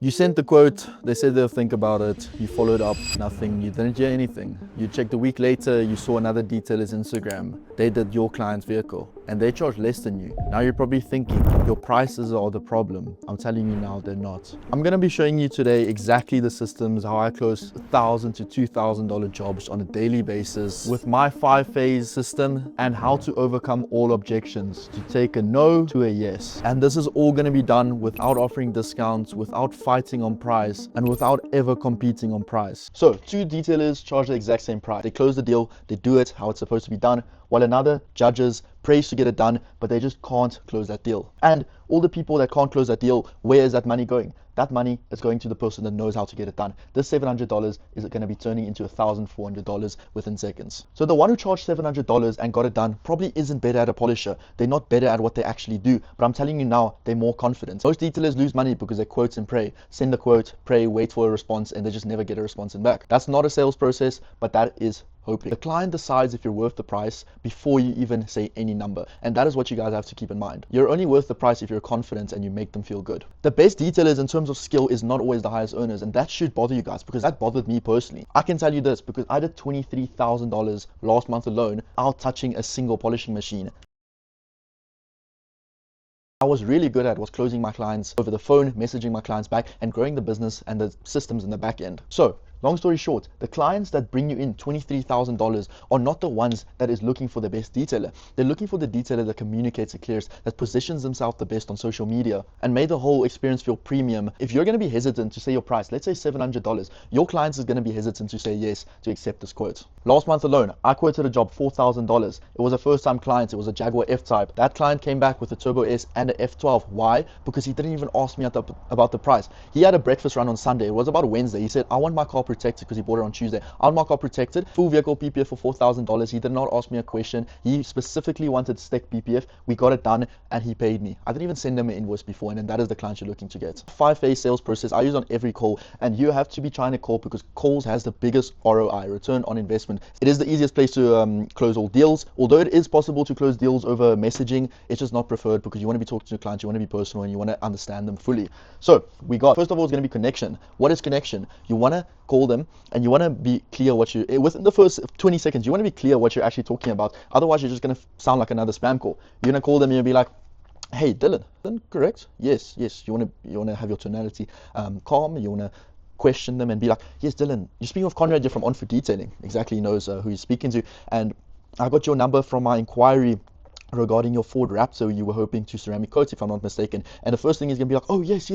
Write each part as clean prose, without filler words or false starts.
You sent the quote, they said they'll think about it, you followed up, nothing, you didn't hear anything. You checked a week later, you saw another detailer's Instagram, they did your client's vehicle, and they charge less than you. Now you're probably thinking, your prices are the problem. I'm telling you now, they're not. I'm gonna be showing you today exactly the systems, how I close $1,000 to $2,000 jobs on a daily basis with my 5-phase system, and how to overcome all objections to take a no to a yes. And this is all gonna be done without offering discounts, without fighting on price, and without ever competing on price. So two detailers charge the exact same price. They close the deal, they do it how it's supposed to be done, while another judges prays to get it done, but they just can't close that deal. And all the people that can't close that deal, where is that money going? That money is going to the person that knows how to get it done. This $700 is going to be turning into $1,400 within seconds. So the one who charged $700 and got it done probably isn't better at a polisher. They're not better at what they actually do, but I'm telling you now, they're more confident. Most detailers lose money because they quote and pray. Send the quote, pray, wait for a response, and they just never get a response in back. That's not a sales process, but that is hoping. The client decides if you're worth the price before you even say any number, and that is what you guys have to keep in mind. You're only worth the price if you're confident and you make them feel good. The best detailers in terms of skill is not always the highest earners, and that should bother you guys because that bothered me personally. I can tell you this because I did $23,000 last month alone out touching a single polishing machine. I was really good at was closing my clients over the phone, messaging my clients back, and growing the business and the systems in the back end. So long story short, the clients that bring you in $23,000 are not the ones that is looking for the best detailer. They're looking for the detailer that communicates the clearest, that positions themselves the best on social media, and made the whole experience feel premium. If you're going to be hesitant to say your price, let's say $700, your clients is going to be hesitant to say yes to accept this quote. Last month alone, I quoted a job $4,000. It was a first-time client. It was a Jaguar F-Type. That client came back with a Turbo S and an F12. Why? Because he didn't even ask me about the price. He had a breakfast run on Sunday. It was about Wednesday. He said, I want my car protected, because he bought it on Tuesday. I want my car protected, full vehicle PPF for $4,000. He did not ask me a question. He specifically wanted stick PPF. We got it done and he paid me. I didn't even send him an invoice before, and that is the client you're looking to get. 5-phase sales process I use on every call, and you have to be trying to call because calls has the biggest ROI, return on investment. It is the easiest place to close all deals. Although it is possible to close deals over messaging, it's just not preferred because you want to be talking to clients, you want to be personal, and you want to understand them fully. So we got, first of all, it's going to be connection. What is connection? You want to call them and you want to be clear what you, within the first 20 seconds, you want to be clear what you're actually talking about. Otherwise, you're just going to sound like another spam call. You're going to call them and you'll be like, hey, Dylan, correct? Yes. You want to have your tonality calm. You want to question them and be like, yes, Dylan, you're speaking of Conrad, you're from On For Detailing. Exactly, he knows who he's speaking to. And I got your number from my inquiry regarding your Ford Raptor. You were hoping to ceramic coat, if I'm not mistaken. And the first thing is going to be like, oh, yes,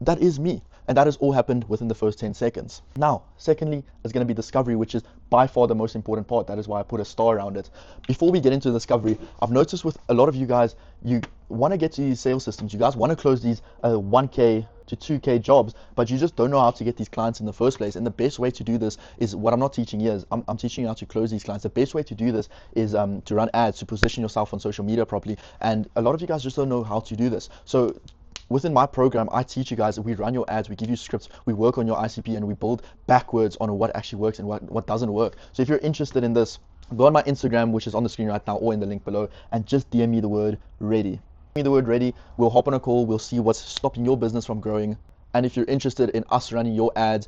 that is me. And that has all happened within the first 10 seconds. Now, secondly, is going to be discovery, which is by far the most important part. That is why I put a star around it. Before we get into discovery, I've noticed with a lot of you guys, you want to get to these sales systems. You guys want to close these 1K to 2K jobs, but you just don't know how to get these clients in the first place. And the best way to do this is what I'm not teaching here. I'm teaching you how to close these clients. The best way to do this is to run ads, to position yourself on social media properly. And a lot of you guys just don't know how to do this. So within my program, I teach you guys, we run your ads, we give you scripts, we work on your ICP, and we build backwards on what actually works and what doesn't work. So if you're interested in this, go on my Instagram, which is on the screen right now or in the link below, and just DM me the word ready. The word ready, we'll hop on a call, we'll see what's stopping your business from growing. And if you're interested in us running your ads,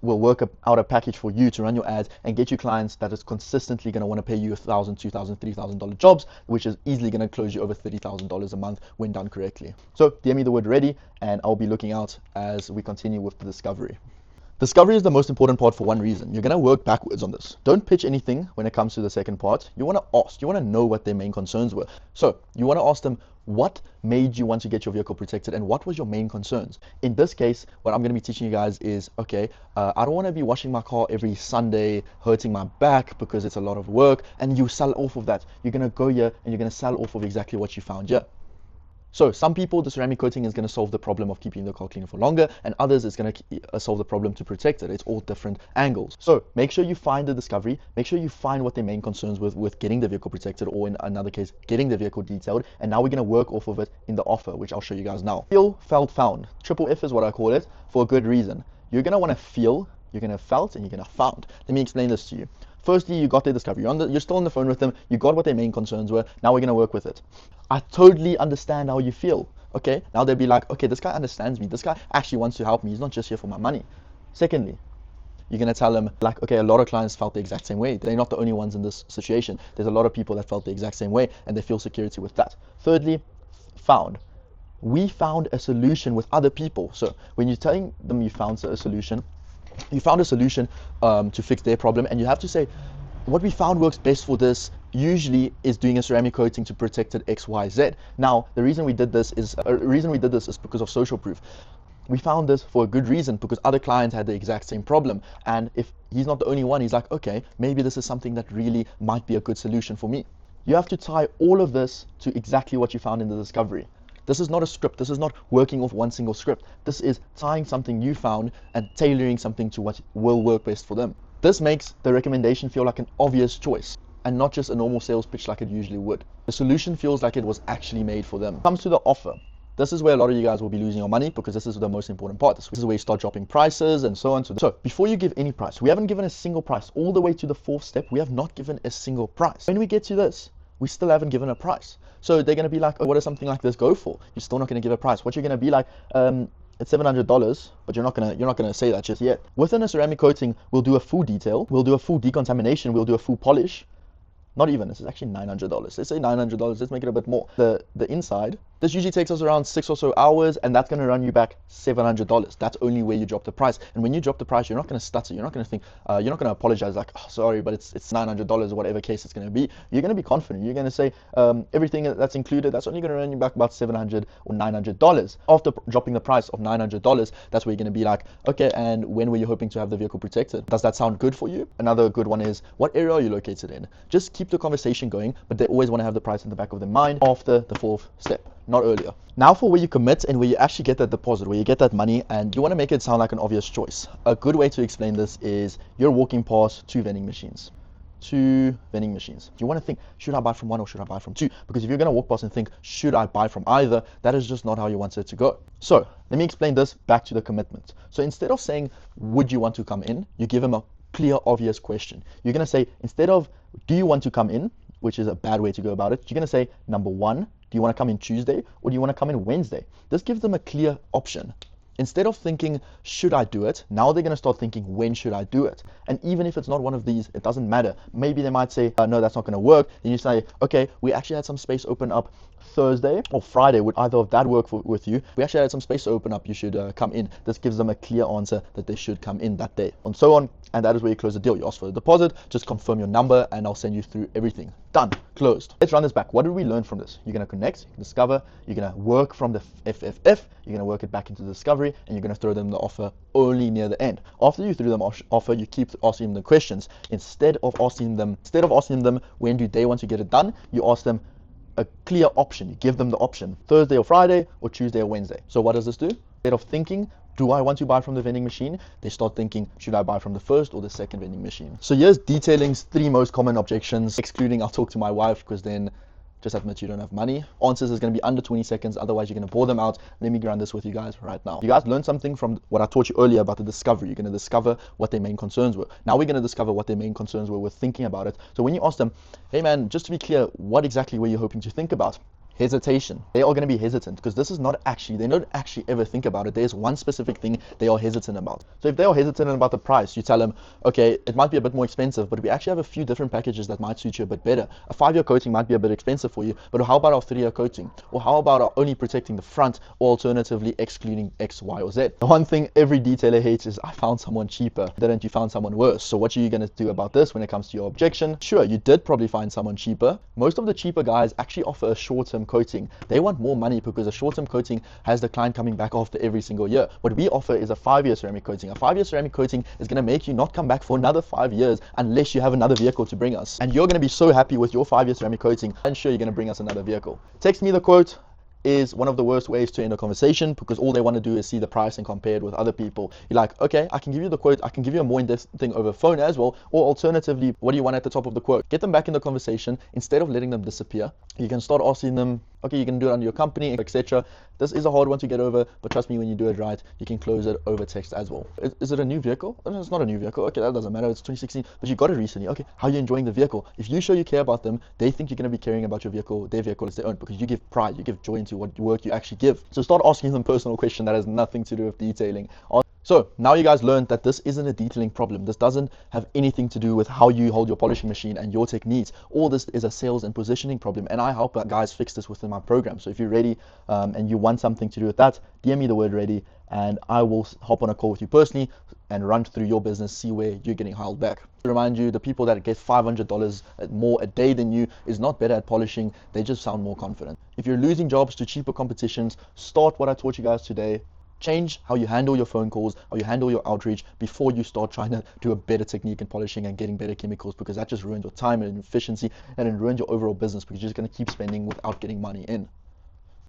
we'll work out a package for you to run your ads and get you clients that is consistently going to want to pay you $1,000, $2,000, $3,000 jobs, which is easily going to close you over $30,000 a month when done correctly. So DM me the word ready, and I'll be looking out as we continue with the discovery. Discovery is the most important part for one reason. You're going to work backwards on this. Don't pitch anything when it comes to the second part. You want to ask. You want to know what their main concerns were. So you want to ask them, what made you want to get your vehicle protected and what was your main concerns? In this case, what I'm going to be teaching you guys is, okay, I don't want to be washing my car every Sunday, hurting my back because it's a lot of work, and you sell off of that. You're going to go here and you're going to sell off of exactly what you found here. So some people, the ceramic coating is going to solve the problem of keeping the car cleaner for longer, and others is going to solve the problem to protect it. It's all different angles. So make sure you find the discovery, make sure you find what their main concerns with getting the vehicle protected, or in another case, getting the vehicle detailed. And now we're going to work off of it in the offer, which I'll show you guys now. Feel, felt, found. Triple F is what I call it, for a good reason. You're going to want to feel, you're going to felt, and you're going to found. Let me explain this to you. Firstly, you got their discovery. You're still on the phone with them. You got what their main concerns were. Now we're going to work with it. I totally understand how you feel. Okay, now they'll be like, okay, this guy understands me. This guy actually wants to help me. He's not just here for my money. Secondly, you're going to tell them like, okay, a lot of clients felt the exact same way. They're not the only ones in this situation. There's a lot of people that felt the exact same way and they feel security with that. Thirdly, we found a solution with other people. So when you're telling them you found a solution to fix their problem, and you have to say, what we found works best for this usually is doing a ceramic coating to protect it X, Y, Z. Now, the reason we did this is because of social proof. We found this for a good reason because other clients had the exact same problem. And if he's not the only one, he's like, okay, maybe this is something that really might be a good solution for me. You have to tie all of this to exactly what you found in the discovery. This is not a script. This is not working off one single script. This is tying something you found and tailoring something to what will work best for them. This makes the recommendation feel like an obvious choice and not just a normal sales pitch like it usually would. The solution feels like it was actually made for them. Comes to the offer. This is where a lot of you guys will be losing your money because this is the most important part. This is where you start dropping prices and so on. So before you give any price, we haven't given a single price. All the way to the fourth step, we have not given a single price. When we get to this, we still haven't given a price. So they're going to be like, oh, what does something like this go for? You're still not going to give a price. What you're going to be like, it's $700, but you're not gonna say that just yet. Within a ceramic coating, we'll do a full detail, we'll do a full decontamination, we'll do a full polish. Not even, this is actually $900. Let's say $900, let's make it a bit more. The inside, this usually takes us around 6 or so hours, and that's gonna run you back $700. That's only where you drop the price. And when you drop the price, you're not gonna stutter, you're not gonna think, you're not gonna apologize like, oh, sorry, but it's $900 or whatever case it's gonna be. You're gonna be confident. You're gonna say, everything that's included, that's only gonna run you back about $700 or $900. After dropping the price of $900, that's where you're gonna be like, okay, and when were you hoping to have the vehicle protected? Does that sound good for you? Another good one is, what area are you located in? Just keep the conversation going, but they always want to have the price in the back of their mind after the fourth step, not earlier. Now for where you commit and where you actually get that deposit, where you get that money, and you want to make it sound like an obvious choice. A good way to explain this is you're walking past two vending machines. You want to think, should I buy from one or should I buy from two? Because if you're going to walk past and think, should I buy from either, that is just not how you want it to go. So let me explain this back to the commitment. So instead of saying, would you want to come in, you give them a clear, obvious question. You're going to say, instead of, do you want to come in, which is a bad way to go about it, you're going to say, number one, do you want to come in Tuesday or do you want to come in Wednesday? This gives them a clear option. Instead of thinking, should I do it? Now they're going to start thinking, when should I do it? And even if it's not one of these, it doesn't matter. Maybe they might say, no, that's not going to work. Then you say, okay, we actually had some space open up Thursday or Friday. Would either of that work with you? We actually had some space open up. You should come in. This gives them a clear answer that they should come in that day and so on. And that is where you close the deal. You ask for the deposit, just confirm your number, and I'll send you through everything. Done, closed. Let's run this back. What did we learn from this? You're going to connect, you can discover, you're going to work from the FFF, you're going to work it back into the discovery, and you're going to throw them the offer only near the end. After you threw them offer, you keep asking them the questions. Instead of asking them, when do they want to get it done, you ask them a clear option. You give them the option, Thursday or Friday or Tuesday or Wednesday. So what does this do? Instead of thinking, do I want to buy from the vending machine? They start thinking, should I buy from the first or the second vending machine? So here's detailing's 3 most common objections, excluding I'll talk to my wife, because then just admit you don't have money. Answers is going to be under 20 seconds, otherwise you're going to bore them out. Let me run this with you guys right now. You guys learned something from what I taught you earlier about the discovery. You're going to discover what their main concerns were. Now we're going to discover what their main concerns were with thinking about it. So when you ask them, hey man, just to be clear, what exactly were you hoping to think about? Hesitation. They are going to be hesitant because this is not actually, they don't actually ever think about it. There's one specific thing they are hesitant about. So if they are hesitant about the price, you tell them, okay, it might be a bit more expensive, but we actually have a few different packages that might suit you a bit better. A 5-year coating might be a bit expensive for you, but how about our 3-year coating? Or how about our only protecting the front, or alternatively excluding X, Y, or Z? The one thing every detailer hates is, I found someone cheaper. Didn't you found someone worse? So what are you going to do about this when it comes to your objection? Sure, you did probably find someone cheaper. Most of the cheaper guys actually offer a short-term coating. They want more money because a short-term coating has the client coming back after every single year. What we offer is a 5-year ceramic coating. A 5-year ceramic coating is going to make you not come back for another 5 years unless you have another vehicle to bring us. And you're going to be so happy with your 5-year ceramic coating, and sure, you're going to bring us another vehicle. Text me the quote is one of the worst ways to end a conversation, because all they want to do is see the price and compare it with other people. You're like, okay, I can give you the quote, I can give you a more in-depth thing over phone as well, or alternatively, what do you want at the top of the quote? Get them back in the conversation. Instead of letting them disappear, you can start asking them, Okay, you can do it under your company, etc. This is a hard one to get over, but trust me, when you do it right, you can close it over text as well. Is it a new vehicle? No, it's not a new vehicle. Okay, that doesn't matter. It's 2016, but you got it recently. Okay, how are you enjoying the vehicle? If you show you care about them, they think you're going to be caring about your vehicle. Their vehicle is their own, because you give pride, you give joy into what work you actually give. So start asking them personal questions that has nothing to do with detailing. So now you guys learned that this isn't a detailing problem. This doesn't have anything to do with how you hold your polishing machine and your techniques. All this is a sales and positioning problem, and I help guys fix this within my program. So if you're ready and you want something to do with that, DM me the word ready, and I will hop on a call with you personally and run through your business, see where you're getting held back. To remind you, the people that get $500 more a day than you is not better at polishing, they just sound more confident. If you're losing jobs to cheaper competitions, start what I taught you guys today. Change how you handle your phone calls, how you handle your outreach before you start trying to do a better technique in polishing and getting better chemicals, because that just ruins your time and efficiency, and it ruins your overall business because you're just going to keep spending without getting money in.